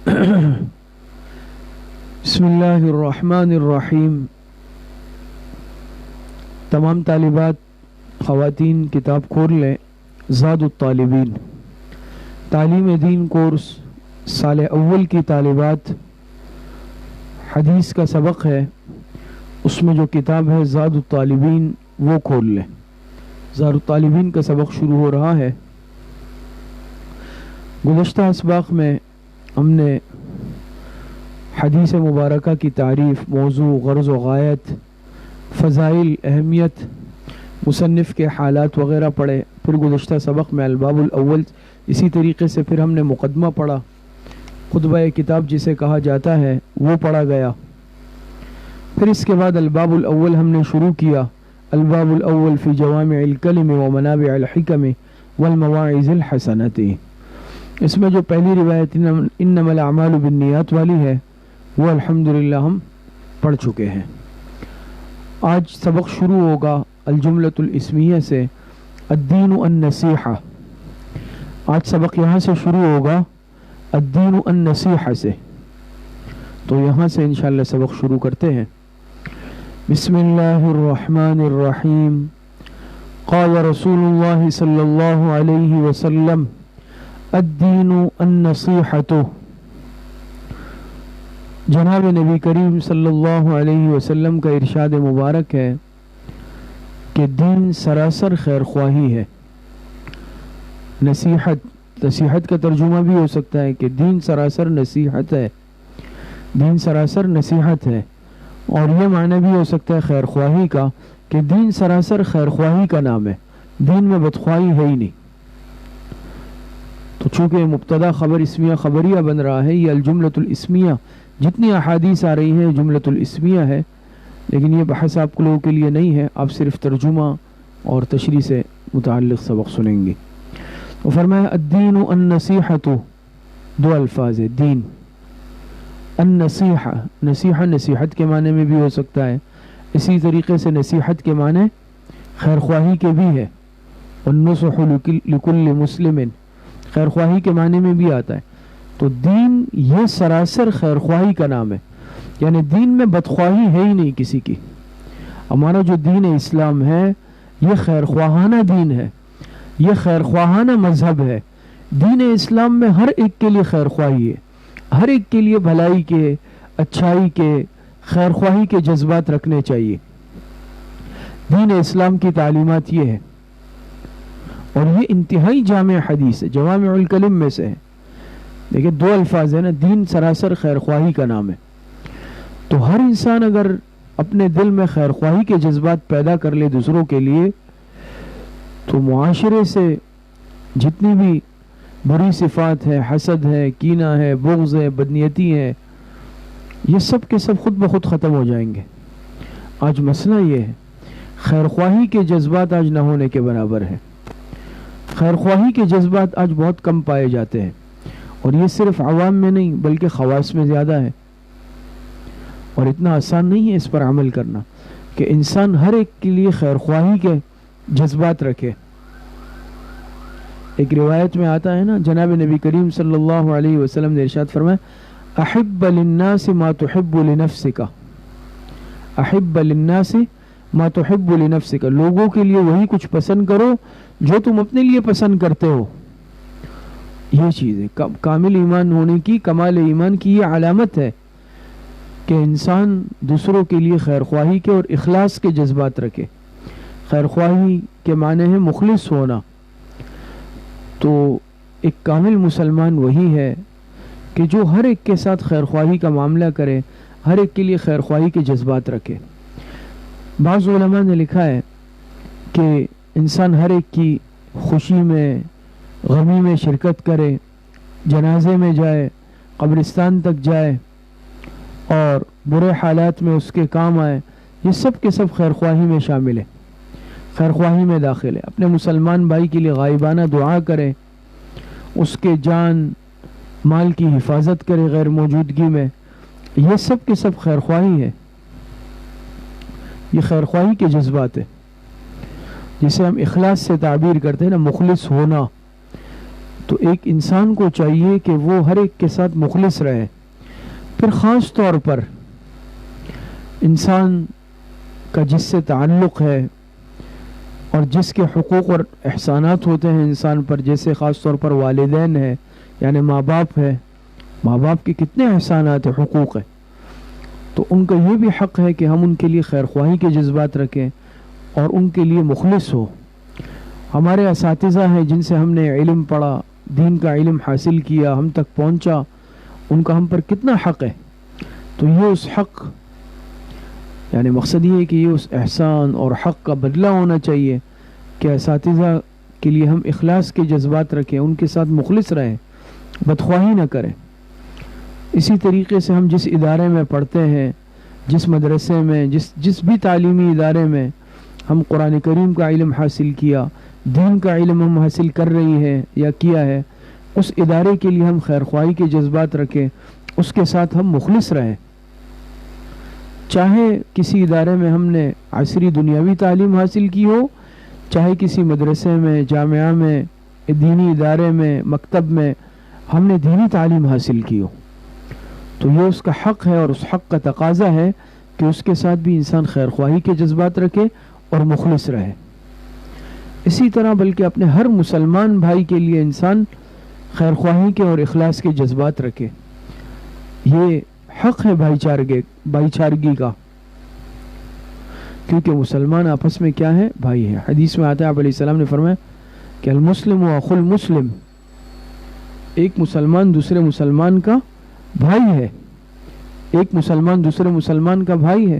بسم اللہ الرحمن الرحیم۔ تمام طالبات خواتین کتاب کھول لیں۔ زاد الطالبین تعلیم دین کورس سال اول کی طالبات، حدیث کا سبق ہے، اس میں جو کتاب ہے زاد الطالبین وہ کھول لیں۔ زاد الطالبین کا سبق شروع ہو رہا ہے۔ گزشتہ اسباق میں ہم نے حدیث مبارکہ کی تعریف، موضوع، غرض و غایت، فضائل، اہمیت، مصنف کے حالات وغیرہ پڑھے۔ پھر گزشتہ سبق میں الباب الاول، اسی طریقے سے پھر ہم نے مقدمہ پڑھا، خطبہ کتاب جسے کہا جاتا ہے وہ پڑھا گیا۔ پھر اس کے بعد الباب الاول ہم نے شروع کیا، الباب الاول فی جوامع الکلم و منابع الحکم والمواعظ الحسنۃ۔ اس میں جو پہلی روایت انما الاعمال بالنیات والی ہے وہ الحمدللہ ہم پڑھ چکے ہیں۔ آج سبق شروع ہوگا الجملۃ الاسمیہ سے، الدین النصیحہ۔ آج سبق یہاں سے شروع ہوگا الدین النصیحہ سے، تو یہاں سے انشاءاللہ سبق شروع کرتے ہیں۔ بسم اللہ الرحمن الرحیم۔ قال رسول اللہ صلی اللہ علیہ وسلم الدین النصیحۃ۔ جناب نبی کریم صلی اللہ علیہ وسلم کا ارشاد مبارک ہے کہ دین سراسر خیر خواہی ہے۔ نصیحت کا ترجمہ بھی ہو سکتا ہے کہ دین سراسر نصیحت ہے، دین سراسر نصیحت ہے، اور یہ معنی بھی ہو سکتا ہے خیر خواہی کا کہ دین سراسر خیر خواہی کا نام ہے، دین میں بدخواہی ہے ہی نہیں۔ تو چونکہ مبتدا خبر اسمیہ خبریہ بن رہا ہے، یہ الجملۃ الاسمیہ، جتنی احادیث آ رہی ہیں جملۃ الاسمیہ ہے، لیکن یہ بحث آپ لوگوں کے لیے نہیں ہے، آپ صرف ترجمہ اور تشریح سے متعلق سبق سنیں گے۔ تو فرمایا الدین النصیحۃ، دو الفاظ ہے، دین النصیحہ، نصیحہ نصیحت کے معنی میں بھی ہو سکتا ہے، اسی طریقے سے نصیحت کے معنی خیر خواہی کے بھی ہے، والنصح لکل مسلم، خیر خواہی کے معنی میں بھی آتا ہے۔ تو دین یہ سراسر خیر خواہی کا نام ہے، یعنی دین میں بدخواہی ہے ہی نہیں کسی کی۔ ہمارا جو دین اسلام ہے یہ خیر خواہانہ دین ہے، یہ خیر خواہانہ مذہب ہے۔ دین اسلام میں ہر ایک کے لیے خیر خواہی ہے، ہر ایک کے لیے بھلائی کے، اچھائی کے، خیر خواہی کے جذبات رکھنے چاہیے۔ دین اسلام کی تعلیمات یہ ہے، اور یہ انتہائی جامع حدیث ہے، جوامع الکلم میں سے ہے۔ دیکھیں دو الفاظ ہیں نا، دین سراسر خیر خواہی کا نام ہے۔ تو ہر انسان اگر اپنے دل میں خیر خواہی کے جذبات پیدا کر لے دوسروں کے لیے، تو معاشرے سے جتنی بھی بری صفات ہے، حسد ہے، کینہ ہے، بغض ہے، بدنیتی ہے، یہ سب کے سب خود بخود ختم ہو جائیں گے۔ آج مسئلہ یہ ہے، خیر خواہی کے جذبات آج نہ ہونے کے برابر ہے۔ خیر خواہی کے جذبات آج بہت کم پائے جاتے ہیں، اور یہ صرف عوام میں نہیں بلکہ خواص میں زیادہ ہے، اور اتنا آسان نہیں ہے اس پر عمل کرنا کہ انسان ہر ایک کے لیے خیر خواہی کے جذبات رکھے۔ ایک روایت میں آتا ہے نا، جناب نبی کریم صلی اللہ علیہ وسلم نے ارشاد فرمایا احب للناس ما تحب لنفسک، احب للناس ما تحب لنفسک، لوگوں کے لیے وہی کچھ پسند کرو جو تم اپنے لیے پسند کرتے ہو۔ یہ چیز ہے کامل ایمان ہونے کی، کمال ایمان کی یہ علامت ہے کہ انسان دوسروں کے لیے خیر خواہی کے اور اخلاص کے جذبات رکھے۔ خیر خواہی کے معنی ہے مخلص ہونا۔ تو ایک کامل مسلمان وہی ہے کہ جو ہر ایک کے ساتھ خیر خواہی کا معاملہ کرے، ہر ایک کے لیے خیر خواہی کے جذبات رکھے۔ بعض علماء نے لکھا ہے کہ انسان ہر ایک کی خوشی میں، غمی میں شرکت کرے، جنازے میں جائے، قبرستان تک جائے، اور برے حالات میں اس کے کام آئے، یہ سب کے سب خیر خواہی میں شامل ہے، خیر خواہی میں داخل ہے۔ اپنے مسلمان بھائی کے لیے غائبانہ دعا کرے، اس کے جان مال کی حفاظت کرے غیر موجودگی میں، یہ سب کے سب خیر خواہی ہے، یہ خیر خواہی کے جذبات ہے، جسے ہم اخلاص سے تعبیر کرتے ہیں نا، مخلص ہونا۔ تو ایک انسان کو چاہیے کہ وہ ہر ایک کے ساتھ مخلص رہے. پھر خاص طور پر انسان کا جس سے تعلق ہے اور جس کے حقوق اور احسانات ہوتے ہیں انسان پر، جیسے خاص طور پر والدین ہے، یعنی ماں باپ ہے. ماں باپ کے کتنے احسانات ہیں، حقوق ہیں. تو ان کا یہ بھی حق ہے کہ ہم ان کے لیے خیر خواہی کے جذبات رکھیں اور ان کے لیے مخلص ہو. ہمارے اساتذہ ہیں جن سے ہم نے علم پڑھا، دین کا علم حاصل کیا، ہم تک پہنچا، ان کا ہم پر کتنا حق ہے. تو یہ اس حق، یعنی مقصد یہ ہے کہ یہ اس احسان اور حق کا بدلہ ہونا چاہیے کہ اساتذہ کے لیے ہم اخلاص کے جذبات رکھیں، ان کے ساتھ مخلص رہیں، بدخواہی نہ کریں. اسی طریقے سے ہم جس ادارے میں پڑھتے ہیں، جس مدرسے میں، جس بھی تعلیمی ادارے میں ہم قرآن کریم کا علم حاصل کیا، دین کا علم ہم حاصل کر رہی ہے یا کیا ہے، اس ادارے کے لیے ہم خیر خواہی کے جذبات رکھیں، اس کے ساتھ ہم مخلص رہیں. چاہے کسی ادارے میں ہم نے عصری دنیاوی تعلیم حاصل کی ہو، چاہے کسی مدرسے میں، جامعہ میں، دینی ادارے میں، مکتب میں ہم نے دینی تعلیم حاصل کی ہو، تو یہ اس کا حق ہے اور اس حق کا تقاضا ہے کہ اس کے ساتھ بھی انسان خیر خواہی کے جذبات رکھے اور مخلص رہے. اسی طرح بلکہ اپنے ہر مسلمان بھائی کے لیے انسان خیر خواہی کے اور اخلاص کے جذبات رکھے. یہ حق ہے بھائی چارگی کا، کیونکہ مسلمان آپس میں کیا ہے؟ بھائی ہے. حدیث میں آتا ہے، آپ علیہ السلام نے فرمایا کہ المسلم و اخو المسلم، ایک مسلمان دوسرے مسلمان کا بھائی ہے. ایک مسلمان دوسرے مسلمان کا بھائی ہے.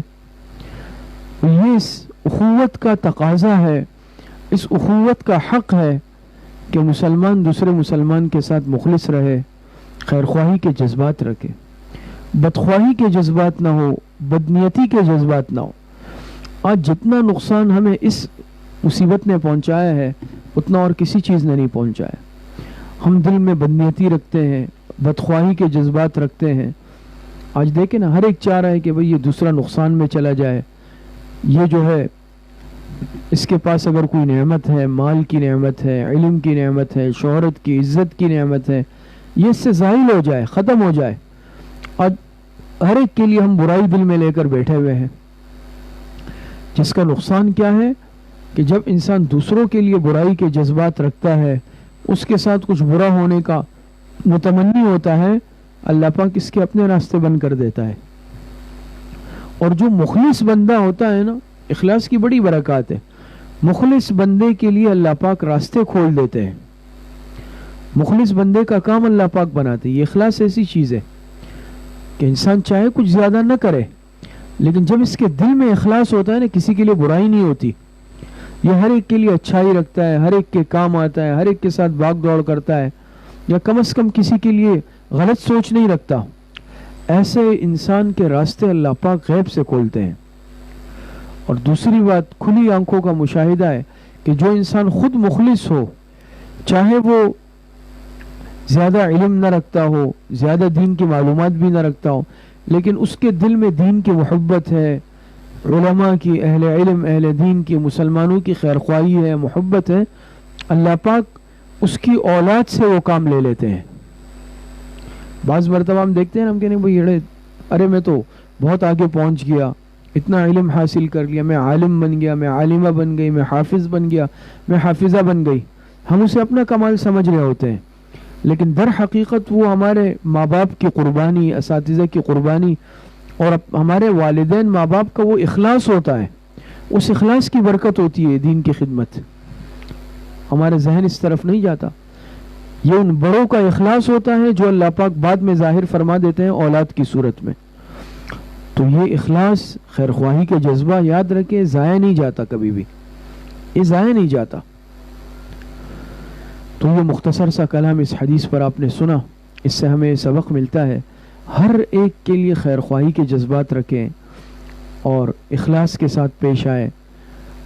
یہ اس اخوت کا تقاضا ہے، اس اخوت کا حق ہے کہ مسلمان دوسرے مسلمان کے ساتھ مخلص رہے، خیر خواہی کے جذبات رکھے، بدخواہی کے جذبات نہ ہو، بدنیتی کے جذبات نہ ہو. آج جتنا نقصان ہمیں اس مصیبت نے پہنچایا ہے اتنا اور کسی چیز نے نہیں پہنچایا. ہم دل میں بدنیتی رکھتے ہیں، بدخواہی کے جذبات رکھتے ہیں. آج دیکھیں نا، ہر ایک چاہ رہا ہے کہ بھئی یہ دوسرا نقصان میں چلا جائے. یہ جو ہے، اس کے پاس اگر کوئی نعمت ہے، مال کی نعمت ہے، علم کی نعمت ہے، شہرت کی، عزت کی نعمت ہے، یہ اس سے زائل ہو جائے، ختم ہو جائے. آج ہر ایک کے لیے ہم برائی دل میں لے کر بیٹھے ہوئے ہیں، جس کا نقصان کیا ہے کہ جب انسان دوسروں کے لیے برائی کے جذبات رکھتا ہے، اس کے ساتھ کچھ برا ہونے کا متمنی ہوتا ہے، اللہ پاک اس کے اپنے راستے بند کر دیتا ہے. اور جو مخلص بندہ ہوتا ہے نا، اخلاص کی بڑی برکات ہے. مخلص بندے کے لیے اللہ پاک راستے کھول دیتے ہیں. مخلص بندے کا کام اللہ پاک بناتے ہیں. یہ اخلاص ایسی چیز ہے کہ انسان چاہے کچھ زیادہ نہ کرے، لیکن جب اس کے دل میں اخلاص ہوتا ہے نا، کسی کے لیے برائی نہیں ہوتی. یہ ہر ایک کے لیے اچھائی رکھتا ہے، ہر ایک کے کام آتا ہے، ہر ایک کے ساتھ بھاگ دوڑ کرتا ہے، یا کم از کم کسی کے لیے غلط سوچ نہیں رکھتا. ایسے انسان کے راستے اللہ پاک غیب سے کھولتے ہیں. اور دوسری بات، کھلی آنکھوں کا مشاہدہ ہے کہ جو انسان خود مخلص ہو، چاہے وہ زیادہ علم نہ رکھتا ہو، زیادہ دین کی معلومات بھی نہ رکھتا ہو، لیکن اس کے دل میں دین کی محبت ہے، علماء کی، اہل علم، اہل دین کی، مسلمانوں کی خیر خواہی ہے، محبت ہے، اللہ پاک اس کی اولاد سے وہ کام لے لیتے ہیں. بعض مرتبہ ہم دیکھتے ہیں، ہم کہنے بھئی ارے میں تو بہت آگے پہنچ گیا، اتنا علم حاصل کر لیا، میں عالم بن گیا، میں عالمہ بن گئی، میں حافظ بن گیا، میں حافظہ بن گئی. ہم اسے اپنا کمال سمجھ رہے ہوتے ہیں، لیکن در حقیقت وہ ہمارے ماں باپ کی قربانی، اساتذہ کی قربانی اور ہمارے والدین ماں باپ کا وہ اخلاص ہوتا ہے. اس اخلاص کی برکت ہوتی ہے دین کی خدمت. ہمارے ذہن اس طرف نہیں جاتا. یہ ان بڑوں کا اخلاص ہوتا ہے جو اللہ پاک بعد میں ظاہر فرما دیتے ہیں اولاد کی صورت میں. تو یہ اخلاص، خیر خواہی کے جذبہ یاد رکھے، ضائع نہیں جاتا کبھی بھی، یہ ضائع نہیں جاتا. تو یہ مختصر سا کلام اس حدیث پر آپ نے سنا، اس سے ہمیں سبق ملتا ہے ہر ایک کے لیے خیر خواہی کے جذبات رکھیں اور اخلاص کے ساتھ پیش آئے.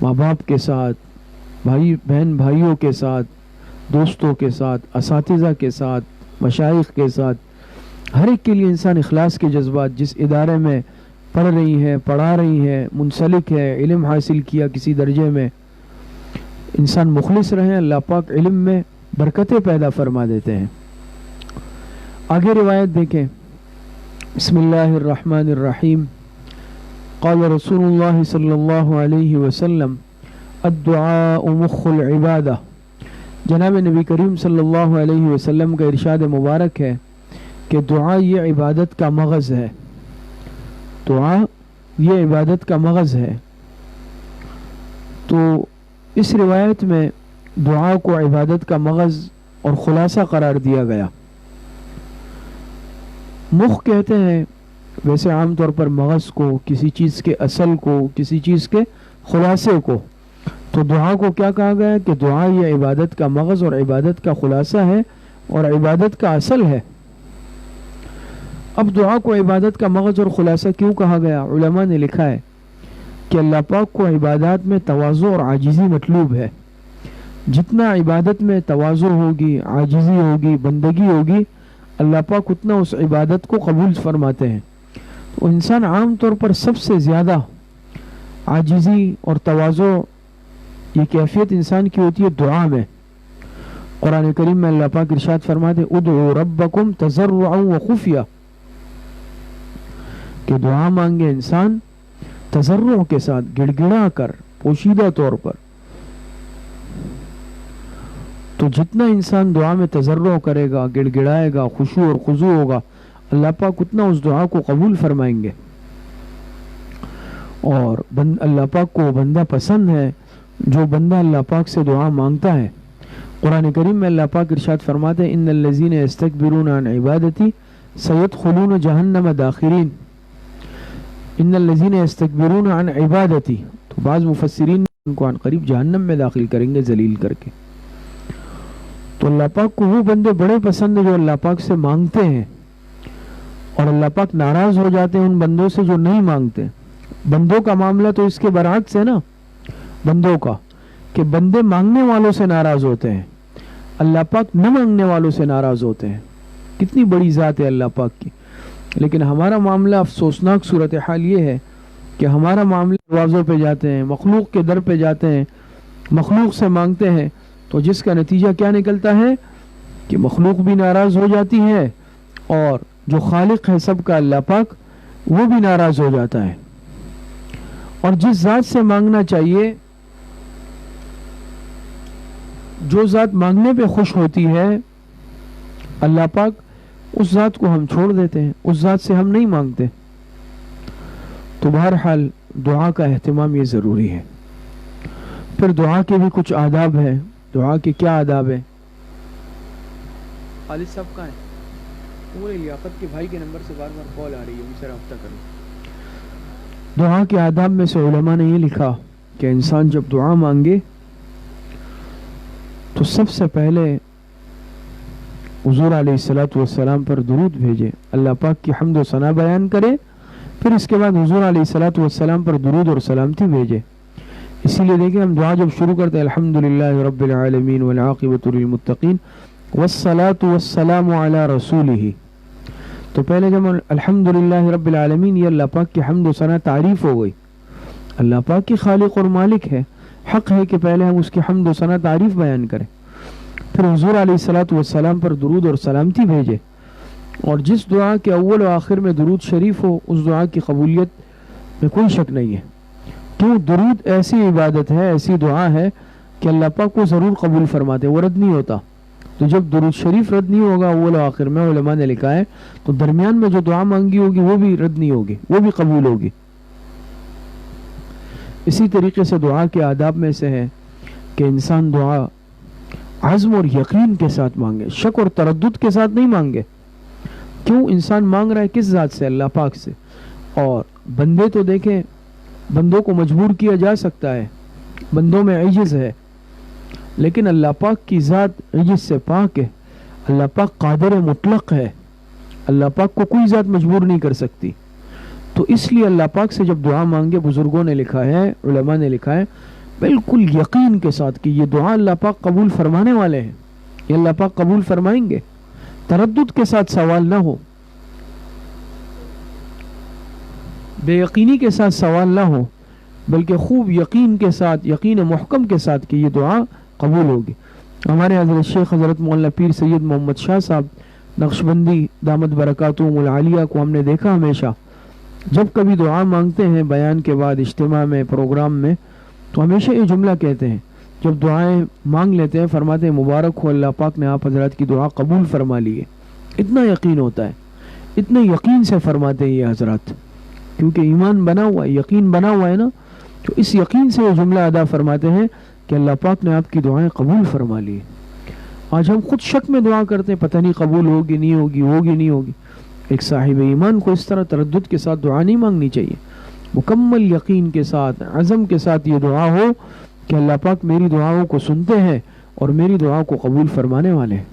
ماں باپ کے ساتھ، بھائی بہن بھائیوں کے ساتھ، دوستوں کے ساتھ، اساتذہ کے ساتھ، مشائخ کے ساتھ، ہر ایک کے لیے انسان اخلاص کے جذبات، جس ادارے میں پڑھ رہی ہے، پڑھا رہی ہے، منسلک ہے، علم حاصل کیا کسی درجے میں، انسان مخلص رہے. اللہ پاک علم میں برکتیں پیدا فرما دیتے ہیں۔ آگے روایت دیکھیں، بسم اللہ الرحمن الرحیم، قال رسول اللہ صلی اللہ علیہ وسلم الدعاء مخ العبادہ، جناب نبی کریم صلی اللہ علیہ وسلم کا ارشاد مبارک ہے کہ دعا یہ عبادت کا مغز ہے، دعا یہ عبادت کا مغز ہے۔ تو اس روایت میں دعا کو عبادت کا مغز اور خلاصہ قرار دیا گیا۔ مخ کہتے ہیں ویسے عام طور پر مغز کو، کسی چیز کے اصل کو، کسی چیز کے خلاصے کو، تو دعا کو کیا کہا گیا کہ دعا یہ عبادت کا مغز اور عبادت کا خلاصہ ہے اور عبادت کا اصل ہے۔ اب دعا کو عبادت کا مغز اور خلاصہ کیوں کہا گیا؟ علماء نے لکھا ہے کہ اللہ پاک کو عبادات میں تواضع اور عاجزی مطلوب ہے۔ جتنا عبادت میں تواضع ہوگی، عاجزی ہوگی، بندگی ہوگی، اللہ پاک اتنا اس عبادت کو قبول فرماتے ہیں۔ تو انسان عام طور پر سب سے زیادہ عاجزی اور تواضع یہ کیفیت انسان کی ہوتی ہے دعا میں۔ قرآن کریم میں اللہ پاک ارشاد فرماتے ادعوا ربکم تضرعا وخفیہ، کہ دعا مانگے انسان تضرع کے ساتھ، گڑ گڑا کر، پوشیدہ طور پر۔ تو جتنا انسان دعا میں تضرع کرے گا، گڑ گڑائے گا، خشوع اور خضوع ہوگا، اللہ پاک اتنا اس دعا کو قبول فرمائیں گے۔ اور اللہ پاک کو بندہ پسند ہے جو بندہ اللہ پاک سے دعا مانگتا ہے۔ قرآن کریم میں اللہ پاک ارشاد فرماتے ہیں ان الذین یستکبرون عن عبادتی سیدخلون جہنم داخرین، ان الذین یستکبرون عن عبادتی، تو بعض مفسرین ان کو عن قریب جہنم میں داخل کریں گے ذلیل کر کے۔ تو اللہ پاک کو وہ بندے بڑے پسند ہیں جو اللہ پاک سے مانگتے ہیں، اور اللہ پاک ناراض ہو جاتے ہیں ان بندوں سے جو نہیں مانگتے۔ بندوں کا معاملہ تو اس کے برعکس ہے نا، بندوں کا کہ بندے مانگنے والوں سے ناراض ہوتے ہیں، اللہ پاک نہ مانگنے والوں سے ناراض ہوتے ہیں۔ کتنی بڑی ذات ہے اللہ پاک کی۔ لیکن ہمارا معاملہ افسوسناک صورتحال یہ ہے کہ ہمارا معاملہ دروازوں پہ جاتے ہیں، مخلوق کے در پہ جاتے ہیں، مخلوق سے مانگتے ہیں، تو جس کا نتیجہ کیا نکلتا ہے کہ مخلوق بھی ناراض ہو جاتی ہے اور جو خالق ہے سب کا اللہ پاک وہ بھی ناراض ہو جاتا ہے۔ اور جس ذات سے مانگنا چاہیے، جو ذات مانگنے پہ خوش ہوتی ہے اللہ پاک، اس ذات کو ہم چھوڑ دیتے ہیں، اس ذات سے ہم نہیں مانگتے۔ تو بہرحال دعا کا اہتمام یہ ضروری ہے۔ پھر دعا کے بھی کچھ آداب ہیں۔ دعا کے کیا آداب ہیں؟ خالد صاحب کہاں ہیں؟ وہ لیاقت کے بھائی کے نمبر سے بار بار کال آ رہی ہے، ان سے رابطہ کرو۔ دعا کے آداب میں سے علماء نے یہ لکھا کہ انسان جب دعا مانگے تو سب سے پہلے حضور علیہ الصلوۃ والسلام پر درود بھیجے، اللہ پاک کی حمد و ثنا بیان کرے، پھر اس کے بعد حضور علیہ الصلوۃ والسلام پر درود اور سلامتی بھیجے۔ اسی لیے دیکھیں ہم دعا جب شروع کرتے ہیں الحمدللہ رب العالمین والعاقبۃ للمتقین والصلاۃ والسلام علی رسولہ، تو پہلے جب الحمدللہ رب العالمین، یہ اللہ پاک کی حمد و ثنا تعریف ہو گئی، اللہ پاک کی خالق اور مالک ہے، حق ہے کہ پہلے ہم اس کی حمد و ثنا تعریف بیان کریں، پھر حضور علیہ الصلوۃ والسلام پر درود اور سلامتی بھیجے۔ اور جس دعا کے اول و آخر میں درود شریف ہو اس دعا کی قبولیت میں کوئی شک نہیں ہے، کیوں؟ درود ایسی عبادت ہے، ایسی دعا ہے کہ اللہ پاک کو ضرور قبول فرماتے، وہ رد نہیں ہوتا۔ تو جب درود شریف رد نہیں ہوگا اول و آخر میں، علماء نے لکھا ہے، تو درمیان میں جو دعا مانگی ہوگی وہ بھی رد نہیں ہوگی، وہ بھی قبول ہوگی۔ اسی طریقے سے دعا کے آداب میں سے ہے کہ انسان دعا عزم اور یقین کے ساتھ مانگے، شک اور تردد کے ساتھ نہیں مانگے۔ کیوں؟ انسان مانگ رہا ہے کس ذات سے؟ اللہ پاک سے۔ اور بندے تو دیکھیں، بندوں کو مجبور کیا جا سکتا ہے، بندوں میں عجز ہے، لیکن اللہ پاک کی ذات عجز سے پاک ہے، اللہ پاک قادر مطلق ہے، اللہ پاک کو کوئی ذات مجبور نہیں کر سکتی۔ تو اس لیے اللہ پاک سے جب دعا مانگے، بزرگوں نے لکھا ہے، علماء نے لکھا ہے، بالکل یقین کے ساتھ کہ یہ دعا اللہ پاک قبول فرمانے والے ہیں، یہ اللہ پاک قبول فرمائیں گے، تردد کے ساتھ سوال نہ ہو، بے یقینی کے ساتھ سوال نہ ہو، بلکہ خوب یقین کے ساتھ، یقین محکم کے ساتھ کہ یہ دعا قبول ہوگی۔ ہمارے حضرت شیخ حضرت مولانا پیر سید محمد شاہ صاحب نقشبندی دامت برکاتہم العالیہ کو ہم نے دیکھا ہمیشہ جب کبھی دعا مانگتے ہیں بیان کے بعد اجتماع میں پروگرام میں تو ہمیشہ یہ جملہ کہتے ہیں جب دعائیں مانگ لیتے ہیں فرماتے ہیں مبارک ہو اللہ پاک نے آپ حضرات کی دعا قبول فرما لی ہے. اتنا یقین ہوتا ہے, اتنے یقین سے فرماتے ہیں یہ حضرات, کیونکہ ایمان بنا ہوا ہے, یقین بنا ہوا ہے نا, تو اس یقین سے یہ جملہ ادا فرماتے ہیں کہ اللہ پاک نے آپ کی دعائیں قبول فرما لی. آج ہم خود شک میں دعا کرتے ہیں پتہ نہیں قبول ہوگی نہیں ہوگی, ہوگی نہیں ہوگی. ایک صاحب ایمان کو اس طرح تردد کے ساتھ دعا نہیں مانگنی چاہیے, مکمل یقین کے ساتھ عزم کے ساتھ یہ دعا ہو کہ اللہ پاک میری دعاؤں کو سنتے ہیں اور میری دعا کو قبول فرمانے والے ہیں.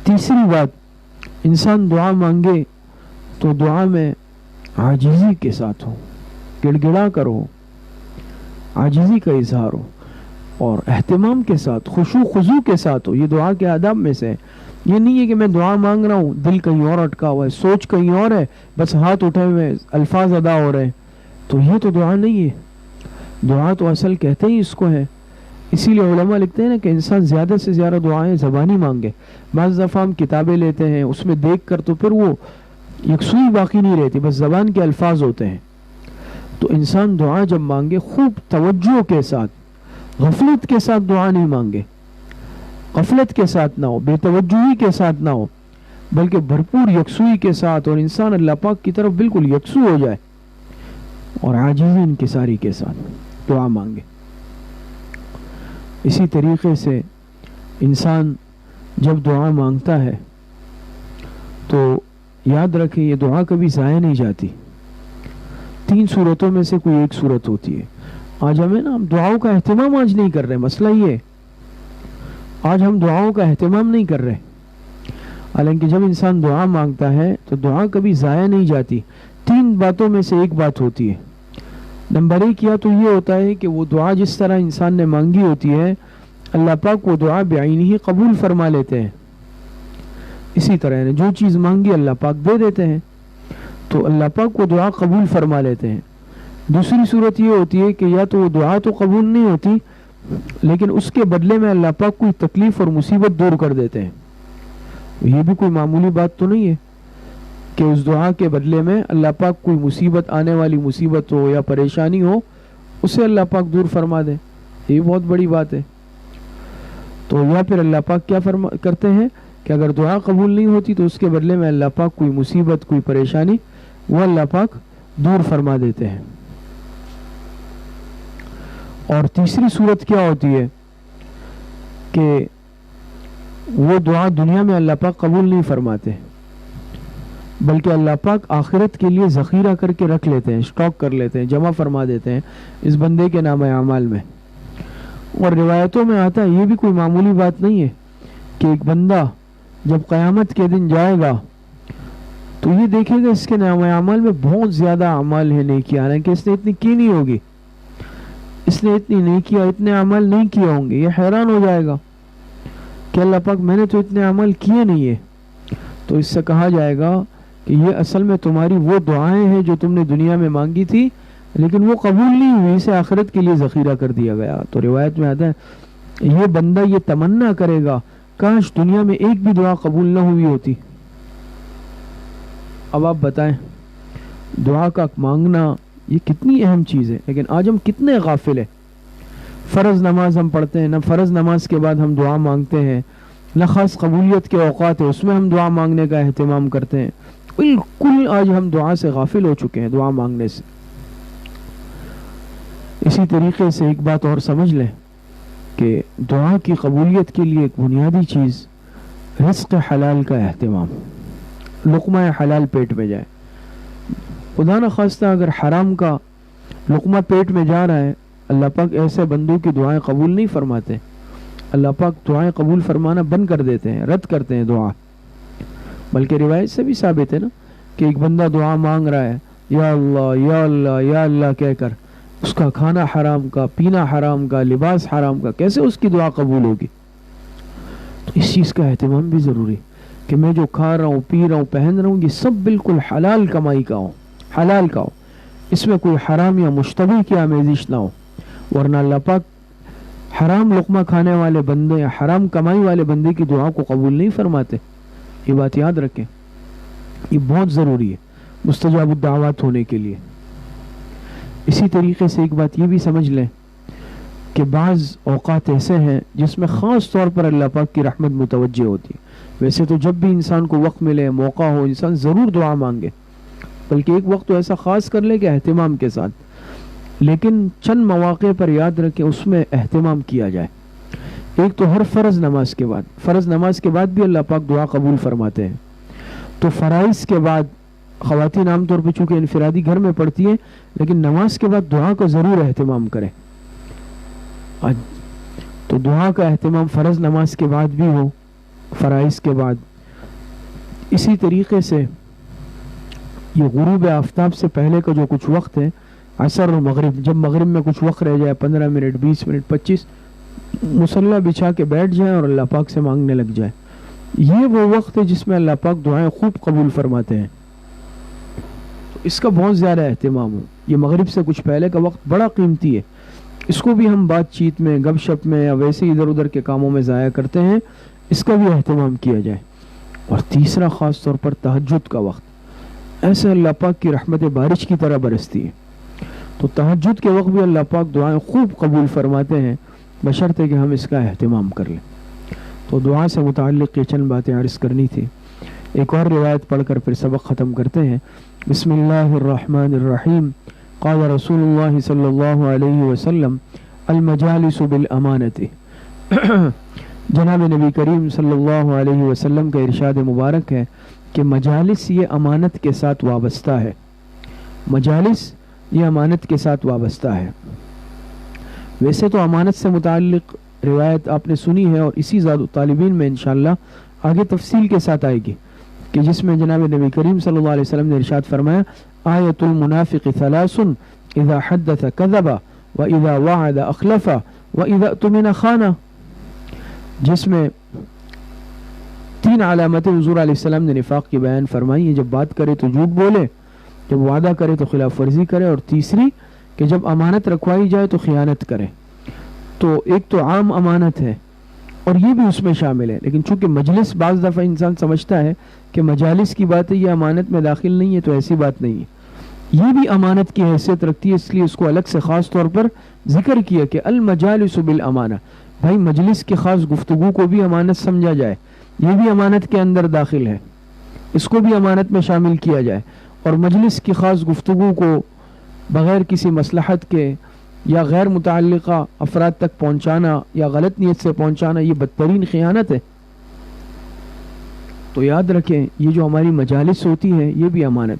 تیسری بات, انسان دعا مانگے تو دعا میں عاجزی کے ساتھ ہو, گڑ گڑا کر ہو, عاجزی کا اظہار ہو اور اہتمام کے ساتھ خشوع خضوع کے ساتھ ہو. یہ دعا کے آداب میں سے ہے. یہ نہیں ہے کہ میں دعا مانگ رہا ہوں دل کہیں اور اٹکا ہوا ہے, سوچ کہیں اور ہے, بس ہاتھ اٹھے ہوئے الفاظ ادا ہو رہے ہیں, تو یہ تو دعا نہیں ہے. دعا تو اصل کہتے ہی اس کو ہے. اسی لیے علماء لکھتے ہیں نا کہ انسان زیادہ سے زیادہ دعائیں زبانی مانگے. بعض دفعہ ہم کتابیں لیتے ہیں اس میں دیکھ کر تو پھر وہ یکسوئی باقی نہیں رہتی, بس زبان کے الفاظ ہوتے ہیں. تو انسان دعا جب مانگے خوب توجہ کے ساتھ, غفلت کے ساتھ دعا نہیں مانگے, غفلت کے ساتھ نہ ہو, بے توجہی کے ساتھ نہ ہو, بلکہ بھرپور یکسوئی کے ساتھ, اور انسان اللہ پاک کی طرف بالکل یکسو ہو جائے اور عاجزی انکساری کے ساتھ دعا مانگے. اسی طریقے سے انسان جب دعا مانگتا ہے تو یاد رکھیں یہ دعا کبھی ضائع نہیں جاتی. 3 صورتوں میں سے کوئی ایک صورت ہوتی ہے. آج ہمیں نا ہم دعاؤں کا اہتمام آج نہیں کر رہے, مسئلہ یہ ہے آج ہم دعاؤں کا اہتمام نہیں کر رہے. حالانکہ جب انسان دعا مانگتا ہے تو دعا کبھی ضائع نہیں جاتی. 3 باتوں میں سے ایک بات ہوتی ہے. نمبر 1 یا تو یہ ہوتا ہے کہ وہ دعا جس طرح انسان نے مانگی ہوتی ہے اللہ پاک وہ دعا بعینہ ہی قبول فرما لیتے ہیں. اسی طرح جو چیز مانگی اللہ پاک دے دیتے ہیں, تو اللہ پاک وہ دعا قبول فرما لیتے ہیں. دوسری صورت یہ ہوتی ہے کہ یا تو وہ دعا تو قبول نہیں ہوتی لیکن اس کے بدلے میں اللہ پاک کوئی تکلیف اور مصیبت دور کر دیتے ہیں. یہ بھی کوئی معمولی بات تو نہیں ہے کہ اس دعا کے بدلے میں اللہ پاک کوئی مصیبت, آنے والی مصیبت ہو یا پریشانی ہو, اسے اللہ پاک دور فرما دے. یہ بہت بڑی بات ہے. تو یا پھر اللہ پاک کیا کرتے ہیں کہ اگر دعا قبول نہیں ہوتی تو اس کے بدلے میں اللہ پاک کوئی مصیبت, کوئی پریشانی وہ اللہ پاک دور فرما دیتے ہیں. اور تیسری صورت کیا ہوتی ہے کہ وہ دعا دنیا میں اللہ پاک قبول نہیں فرماتے بلکہ اللہ پاک آخرت کے لیے ذخیرہ کر کے رکھ لیتے ہیں, اسٹاک کر لیتے ہیں, جمع فرما دیتے ہیں اس بندے کے نام اعمال میں. اور روایتوں میں آتا ہے, یہ بھی کوئی معمولی بات نہیں ہے, کہ ایک بندہ جب قیامت کے دن جائے گا تو یہ دیکھے گا اس کے نام اعمال میں بہت زیادہ اعمال ہیں نیکیاں, حالانکہ اس نے اتنی کی نہیں ہوگی, اس نے اتنی نیکیاں اتنے اعمال نہیں کیے ہوں گے. یہ حیران ہو جائے گا کہ اللہ پاک میں نے تو اتنے عمل کیے نہیں ہے. تو اس سے کہا جائے گا کہ یہ اصل میں تمہاری وہ دعائیں ہیں جو تم نے دنیا میں مانگی تھی لیکن وہ قبول نہیں ہوئی, اسے آخرت کے لیے ذخیرہ کر دیا گیا. تو روایت میں آتا ہے یہ بندہ یہ تمنا کرے گا کاش دنیا میں ایک بھی دعا قبول نہ ہوئی ہوتی. اب آپ بتائیں دعا کا مانگنا یہ کتنی اہم چیز ہے, لیکن آج ہم کتنے غافل ہیں. فرض نماز ہم پڑھتے ہیں, نہ فرض نماز کے بعد ہم دعا مانگتے ہیں, نہ خاص قبولیت کے اوقات ہے اس میں ہم دعا مانگنے کا اہتمام کرتے ہیں. بالکل آج ہم دعا سے غافل ہو چکے ہیں, دعا مانگنے سے. اسی طریقے سے ایک بات اور سمجھ لیں کہ دعا کی قبولیت کے لیے ایک بنیادی چیز رزق حلال کا اہتمام, لقمہ حلال پیٹ میں جائے. خدا نہ خواستہ اگر حرام کا لقمہ پیٹ میں جا رہا ہے, اللہ پاک ایسے بندوں کی دعائیں قبول نہیں فرماتے. اللہ پاک دعائیں قبول فرمانا بند کر دیتے ہیں, رد کرتے ہیں دعا. بلکہ روایت سے بھی ثابت ہے نا کہ ایک بندہ دعا مانگ رہا ہے یا اللہ یا اللہ یا اللہ کہہ کر, اس کا کھانا حرام کا, پینا حرام کا, لباس حرام کا, کیسے اس کی دعا قبول ہوگی؟ تو اس چیز کا اہتمام بھی ضروری کہ میں جو کھا رہا ہوں, پی رہا ہوں, پہن رہا ہوں, یہ سب بالکل حلال کمائی کا ہو, حلال کا ہو, اس میں کوئی حرام یا مشتبہ کی آمیزش نہ ہو. ورنہ اللہ پاک حرام لقمہ کھانے والے بندے یا حرام کمائی والے بندے کی دعا کو قبول نہیں فرماتے. یہ بات یاد رکھیں، یہ بہت ضروری ہے مستجاب الدعوات ہونے کے لیے. اسی طریقے سے ایک بات یہ بھی سمجھ لیں کہ بعض اوقات ایسے ہیں جس میں خاص طور پر اللہ پاک کی رحمت متوجہ ہوتی ہے. ویسے تو جب بھی انسان کو وقت ملے، موقع ہو، انسان ضرور دعا مانگے، بلکہ ایک وقت تو ایسا خاص کر لے کہ اہتمام کے ساتھ. لیکن چند مواقع پر یاد رکھیں اس میں اہتمام کیا جائے. ایک تو ہر فرض نماز کے بعد بھی اللہ پاک دعا قبول فرماتے ہیں. تو فرائض کے بعد خواتین عام طور پہ چونکہ انفرادی گھر میں پڑھتی ہیں، لیکن نماز کے بعد دعا کا ضرور اہتمام کریں. تو دعا کا اہتمام فرض نماز کے بعد بھی ہو، فرائض کے بعد. اسی طریقے سے یہ غروب آفتاب سے پہلے کا جو کچھ وقت ہے، عصر و مغرب، جب مغرب میں کچھ وقت رہ جائے 15 منٹ 20 منٹ 25، مصلی بچھا کے بیٹھ جائیں اور اللہ پاک سے مانگنے لگ جائیں. یہ وہ وقت ہے جس میں اللہ پاک دعائیں خوب قبول فرماتے ہیں. تو اس کا بہت زیادہ اہتمام ہو. یہ مغرب سے کچھ پہلے کا وقت بڑا قیمتی ہے. اس کو بھی ہم بات چیت میں، گپ شپ میں یا ویسے ادھر ادھر کے کاموں میں ضائع کرتے ہیں. اس کا بھی اہتمام کیا جائے. اور تیسرا خاص طور پر تہجد کا وقت، ایسے اللہ پاک کی رحمت بارش کی طرح برستی ہے. تو تہجد کے وقت بھی اللہ پاک دعائیں خوب قبول فرماتے ہیں، بشرطے کہ ہم اس کا اہتمام کر لیں. تو دعا سے متعلق یہ چند باتیں عرض کرنی تھی. ایک اور روایت پڑھ کر پھر سبق ختم کرتے ہیں. بسم اللہ الرحمن الرحیم. قال رسول اللہ صلی اللہ علیہ وسلم المجالس بالامانت. جناب نبی کریم صلی اللہ علیہ وسلم کا ارشاد مبارک ہے کہ مجالس یہ امانت کے ساتھ وابستہ ہے. مجالس یہ امانت کے ساتھ وابستہ ہے. ویسے تو امانت سے متعلق روایت آپ نے سنی ہے اور اسی زاد طالبین میں انشاءاللہ آگے تفصیل کے ساتھ آئے گی، کہ جس میں جناب نبی کریم صلی اللہ علیہ وسلم نے ارشاد فرمایا آیت المنافق ثلاث اذا حدث کذب واذا وعد اخلف واذا اؤتمن خان. جس میں 3 علامتیں حضور علیہ السلام نے نفاق کی بیان فرمائی ہیں. جب بات کرے تو جھوٹ بولے، جب وعدہ کرے تو خلاف ورزی کرے، اور تیسری کہ جب امانت رکھوائی جائے تو خیانت کرے. تو ایک تو عام امانت ہے اور یہ بھی اس میں شامل ہے. لیکن چونکہ مجلس بعض دفعہ انسان سمجھتا ہے کہ مجالس کی بات ہے یہ امانت میں داخل نہیں ہے، تو ایسی بات نہیں ہے. یہ بھی امانت کی حیثیت رکھتی ہے، اس لیے اس کو الگ سے خاص طور پر ذکر کیا کہ المجالس بالامانہ. بھائی مجلس کی خاص گفتگو کو بھی امانت سمجھا جائے، یہ بھی امانت کے اندر داخل ہے، اس کو بھی امانت میں شامل کیا جائے. اور مجلس کی خاص گفتگو کو بغیر کسی مصلحت کے یا غیر متعلقہ افراد تک پہنچانا یا غلط نیت سے پہنچانا یہ بدترین خیانت ہے. تو یاد رکھیں یہ جو ہماری مجالس ہوتی ہیں یہ بھی امانت.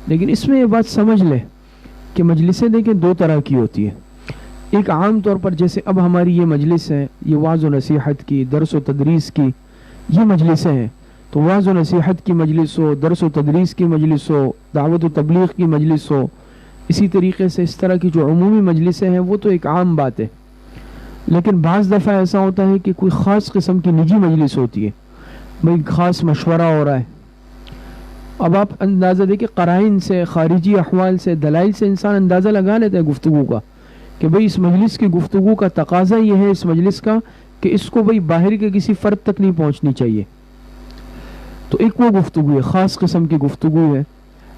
لیکن اس میں یہ بات سمجھ لیں کہ مجلسیں دیکھیں 2 طرح کی ہوتی ہے. ایک عام طور پر جیسے اب ہماری یہ مجلس ہے، یہ وعظ و نصیحت کی، درس و تدریس کی یہ مجلسیں ہیں. تو وعظ و نصیحت کی مجلس ہو، درس و تدریس کی مجلس ہو، دعوت و تبلیغ کی مجلس ہو، اسی طریقے سے اس طرح کی جو عمومی مجلسیں ہیں وہ تو ایک عام بات ہے. لیکن بعض دفعہ ایسا ہوتا ہے کہ کوئی خاص قسم کی نجی مجلس ہوتی ہے، بھئی خاص مشورہ ہو رہا ہے. اب آپ اندازہ دیکھیں قرائن سے، خارجی احوال سے، دلائل سے انسان اندازہ لگا لیتا ہے گفتگو کا کہ بھئی اس مجلس کی گفتگو کا تقاضا یہ ہے اس مجلس کا کہ اس کو بھئی باہر کے کسی فرد تک نہیں پہنچنی چاہیے. تو ایک وہ گفتگو ہے، خاص قسم کی گفتگو ہے.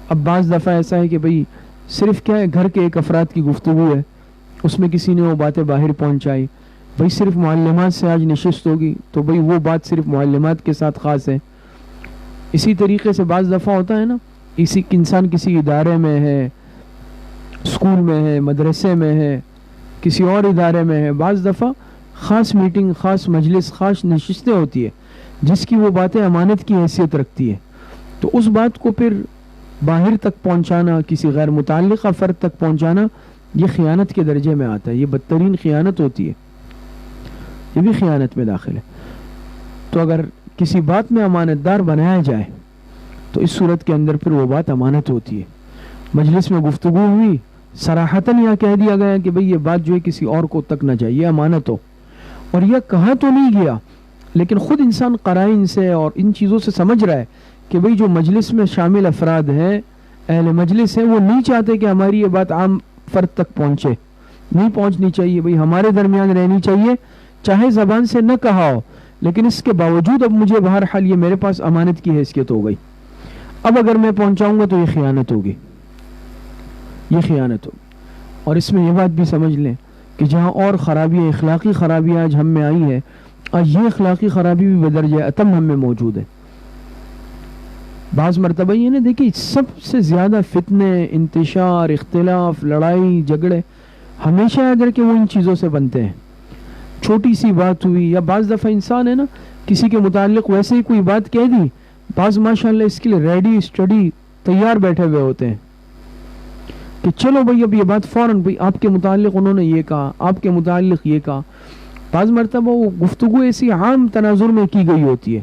اب بعض دفعہ ایسا ہے کہ بھئی صرف کیا ہے گھر کے ایک افراد کی گفتگو ہے، اس میں کسی نے وہ باتیں باہر پہنچائی. بھئی صرف معلمات سے آج نشست ہوگی تو بھئی وہ بات صرف معلمات کے ساتھ خاص ہے. اسی طریقے سے بعض دفعہ ہوتا ہے نا، انسان کسی ادارے میں ہے، اسکول میں ہے، مدرسے میں ہے، کسی اور ادارے میں ہے، بعض دفعہ خاص میٹنگ، خاص مجلس، خاص نشستیں ہوتی ہے جس کی وہ باتیں امانت کی حیثیت رکھتی ہے. تو اس بات کو پھر باہر تک پہنچانا، کسی غیر متعلقہ فرد تک پہنچانا یہ خیانت کے درجے میں آتا ہے. یہ بدترین خیانت ہوتی ہے، یہ بھی خیانت میں داخل ہے. تو اگر کسی بات میں امانت دار بنایا جائے تو اس صورت کے اندر پھر وہ بات امانت ہوتی ہے. مجلس میں گفتگو ہوئی، صراحتاً یہ کہہ دیا گیا کہ بھئی یہ بات جو ہے کسی اور کو تک نہ جائے، یہ امانت ہو. اور یہ کہا تو نہیں گیا لیکن خود انسان قرائن سے اور ان چیزوں سے سمجھ رہا ہے کہ بھئی جو مجلس میں شامل افراد ہیں، اہل مجلس ہیں، وہ نہیں چاہتے کہ ہماری یہ بات عام فرد تک پہنچے، نہیں پہنچنی چاہیے بھئی، ہمارے درمیان رہنی چاہیے، چاہے زبان سے نہ کہا ہو، لیکن اس کے باوجود اب مجھے بہرحال یہ میرے پاس امانت کی حیثیت ہو گئی، اب اگر میں پہنچاؤں گا تو یہ خیانت ہوگی، یہ خیانت ہوگی۔ اور اس میں یہ بات بھی سمجھ لیں کہ جہاں اور خرابیاں، اخلاقی خرابیاں آج ہم میں آئی ہے، آج یہ اخلاقی خرابی بھی بدرجہ اتم ہم میں موجود ہے۔ بعض مرتبہ یہ نا دیکھیے، سب سے زیادہ فتنے، انتشار، اختلاف، لڑائی جھگڑے ہمیشہ اگر کہ وہ ان چیزوں سے بنتے ہیں۔ چھوٹی سی بات ہوئی، یا بعض دفعہ انسان ہے نا کسی کے متعلق ویسے ہی کوئی بات کہہ دی، بعض ماشاءاللہ اس کے لیے ریڈی اسٹڈی تیار بیٹھے ہوئے ہوتے ہیں کہ چلو بھئی اب یہ بات فوراً، بھئی آپ کے متعلق انہوں نے یہ کہا، آپ کے متعلق یہ کہا۔ بعض مرتبہ وہ گفتگو ایسی عام تناظر میں کی گئی ہوتی ہے،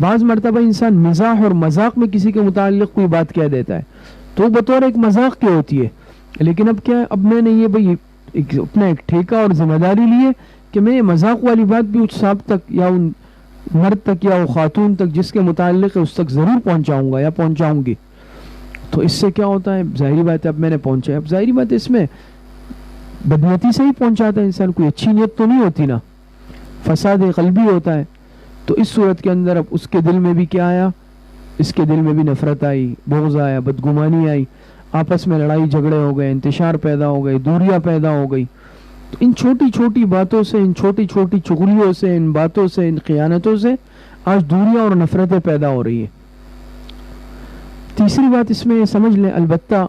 بعض مرتبہ انسان مزاح اور مذاق میں کسی کے متعلق کوئی بات کہہ دیتا ہے، تو بطور ایک مذاق کی ہوتی ہے، لیکن اب کیا ہے، اب میں نے یہ بھئی اپنا ایک ٹھیکہ اور ذمہ داری لی ہے کہ میں یہ مذاق والی بات بھی اس صاحب تک یا ان مرد تک یا وہ خاتون تک جس کے متعلق ہے اس تک ضرور پہنچاؤں گا یا پہنچاؤں گی۔ تو اس سے کیا ہوتا ہے، ظاہری بات ہے اب میں نے پہنچایا، اب ظاہری بات ہے اس میں بدنیتی سے ہی پہنچاتا ہے انسان، کوئی اچھی نیت تو نہیں ہوتی نا، فساد قلبی ہوتا ہے۔ تو اس صورت کے اندر اب اس کے دل میں بھی کیا آیا، اس کے دل میں بھی نفرت آئی، بغض آیا، بدگمانی آئی، آپس میں لڑائی جھگڑے ہو گئے، انتشار پیدا ہو گئے، دوریاں پیدا ہو گئی۔ تو ان چھوٹی چھوٹی باتوں سے، ان چھوٹی چھوٹی چغلیوں سے، ان باتوں سے، ان خیانتوں سے آج دوریاں اور نفرتیں پیدا ہو رہی ہیں۔ تیسری بات اس میں یہ سمجھ لیں، البتہ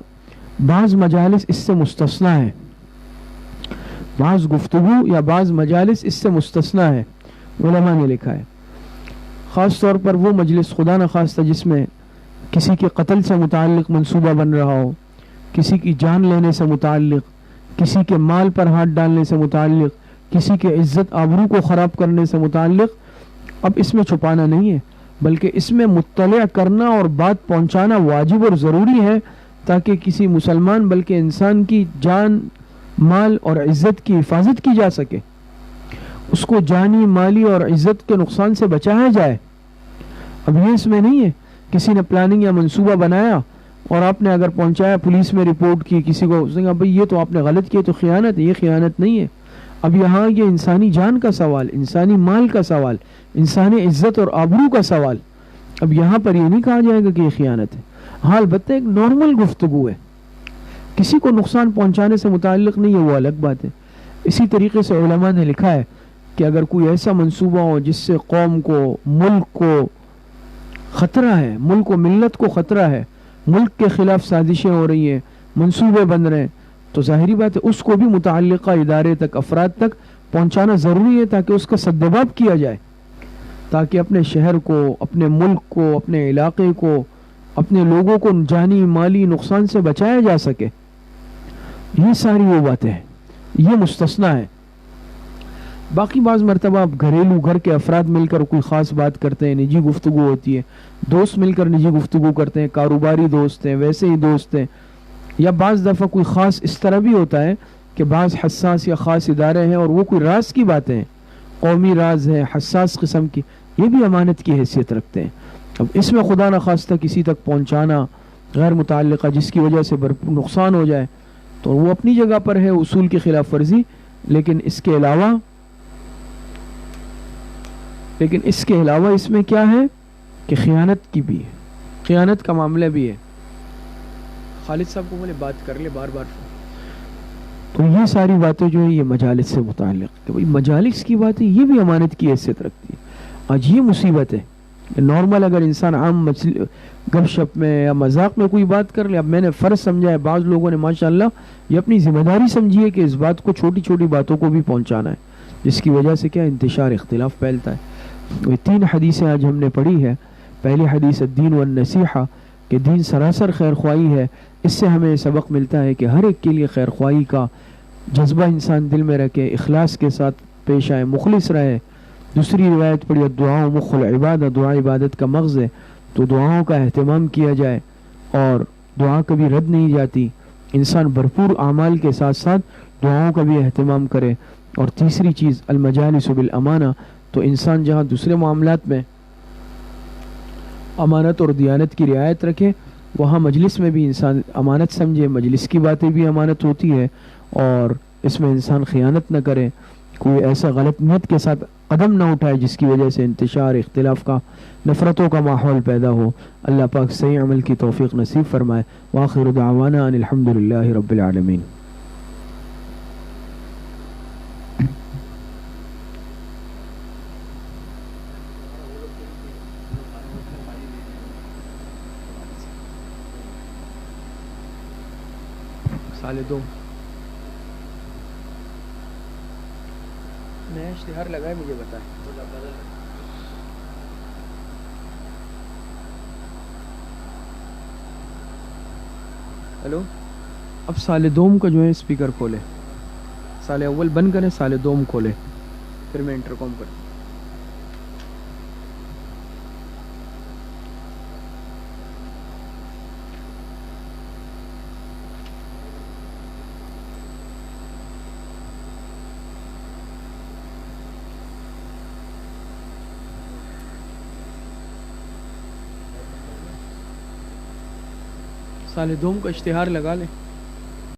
بعض مجالس اس سے مستثنا ہے، بعض گفتگو یا بعض مجالس اس سے مستثنا ہے، علماء نے لکھا ہے، خاص طور پر وہ مجلس خدا نخواستہ جس میں کسی کے قتل سے متعلق منصوبہ بن رہا ہو، کسی کی جان لینے سے متعلق، کسی کے مال پر ہاتھ ڈالنے سے متعلق، کسی کے عزت آبرو کو خراب کرنے سے متعلق۔ اب اس میں چھپانا نہیں ہے، بلکہ اس میں مطلع کرنا اور بات پہنچانا واجب اور ضروری ہے، تاکہ کسی مسلمان بلکہ انسان کی جان، مال اور عزت کی حفاظت کی جا سکے، اس کو جانی، مالی اور عزت کے نقصان سے بچایا جائے۔ اب یہ اس میں نہیں ہے کسی نے پلاننگ یا منصوبہ بنایا اور آپ نے اگر پہنچایا، پولیس میں رپورٹ کی، کسی کو اس نے کہا بھئی یہ تو آپ نے غلط کیا، تو خیانت ہے۔ یہ خیانت نہیں ہے۔ اب یہاں یہ انسانی جان کا سوال، انسانی مال کا سوال، انسانی عزت اور آبرو کا سوال، اب یہاں پر یہ نہیں کہا جائے گا کہ یہ خیانت ہے۔ ہاں البتہ ایک نارمل گفتگو ہے، کسی کو نقصان پہنچانے سے متعلق نہیں ہے، وہ الگ بات ہے۔ اسی طریقے سے علماء نے لکھا ہے کہ اگر کوئی ایسا منصوبہ ہو جس سے قوم کو، ملک کو خطرہ ہے، ملک و ملت کو خطرہ ہے، ملک کے خلاف سازشیں ہو رہی ہیں، منصوبے بن رہے ہیں، تو ظاہری بات ہے اس کو بھی متعلقہ ادارے تک، افراد تک پہنچانا ضروری ہے، تاکہ اس کا سدباب کیا جائے، تاکہ اپنے شہر کو، اپنے ملک کو، اپنے علاقے کو، اپنے لوگوں کو جانی مالی نقصان سے بچایا جا سکے۔ یہ ساری وہ باتیں ہیں، یہ مستثنا ہے۔ باقی بعض مرتبہ آپ گھریلو گھر کے افراد مل کر کوئی خاص بات کرتے ہیں، نجی گفتگو ہوتی ہے، دوست مل کر نجی گفتگو کرتے ہیں، کاروباری دوست ہیں، ویسے ہی دوست ہیں، یا بعض دفعہ کوئی خاص اس طرح بھی ہوتا ہے کہ بعض حساس یا خاص ادارے ہیں اور وہ کوئی راز کی باتیں ہیں، قومی راز ہے، حساس قسم کی، یہ بھی امانت کی حیثیت رکھتے ہیں۔ اب اس میں خدا نخواستہ کسی تک پہنچانا غیر متعلقہ جس کی وجہ سے بھرپور نقصان ہو جائے تو وہ اپنی جگہ پر ہے، اصول کی خلاف ورزی، لیکن اس کے علاوہ اس میں کیا ہے کہ خیانت کی بھی ہے، خیانت کا معاملہ بھی ہے۔ خالد صاحب کو بولے بات کر لے بار بار۔ تو یہ ساری باتیں جو ہیں یہ مجالس سے متعلق، کہ بھئی مجالس کی باتیں یہ بھی امانت کی حیثیت رکھتی ہے۔ آج یہ مصیبت ہے کہ نارمل اگر انسان عام گپ شپ میں یا مذاق میں کوئی بات کر لے، اب میں نے فرض سمجھا ہے، بعض لوگوں نے ماشاءاللہ یہ اپنی ذمہ داری سمجھی ہے کہ اس بات کو، چھوٹی چھوٹی باتوں کو بھی پہنچانا ہے، جس کی وجہ سے کیا انتشار، اختلاف پھیلتا ہے۔ وہ 3 حدیثیں آج ہم نے پڑھی ہے۔ پہلی حدیث الدین والنصیحہ، کہ دین سراسر خیر خواہی ہے۔ اس سے ہمیں سبق ملتا ہے کہ ہر ایک کے لیے خیر خواہی کا جذبہ انسان دل میں رکھے، اخلاص کے ساتھ پیش آئے، مخلص رہے۔ دوسری روایت پڑھی دعاؤں مخ العبادہ، دعا عبادت کا مغز ہے، تو دعاؤں کا اہتمام کیا جائے اور دعا کبھی رد نہیں جاتی، انسان بھرپور اعمال کے ساتھ ساتھ دعاؤں کا بھی اہتمام کرے۔ اور تیسری چیز المجالس بالامانہ، تو انسان جہاں دوسرے معاملات میں امانت اور دیانت کی رعایت رکھے، وہاں مجلس میں بھی انسان امانت سمجھے، مجلس کی باتیں بھی امانت ہوتی ہے، اور اس میں انسان خیانت نہ کرے، کوئی ایسا غلط نیت کے ساتھ قدم نہ اٹھائے جس کی وجہ سے انتشار، اختلاف کا، نفرتوں کا ماحول پیدا ہو۔ اللہ پاک صحیح عمل کی توفیق نصیب فرمائے۔ وآخر دعوانا ان الحمدللہ رب العالمین۔ سال دو نیا اشتہار لگائے، مجھے بتائیں۔ ہلو، اب سال دوم کا جو ہے اسپیکر کھولے، سال اول بند کریں، سال دوم کھولے، پھر میں انٹرکام کرتا ہوں۔ سال دوم کا اشتہار لگا لیں۔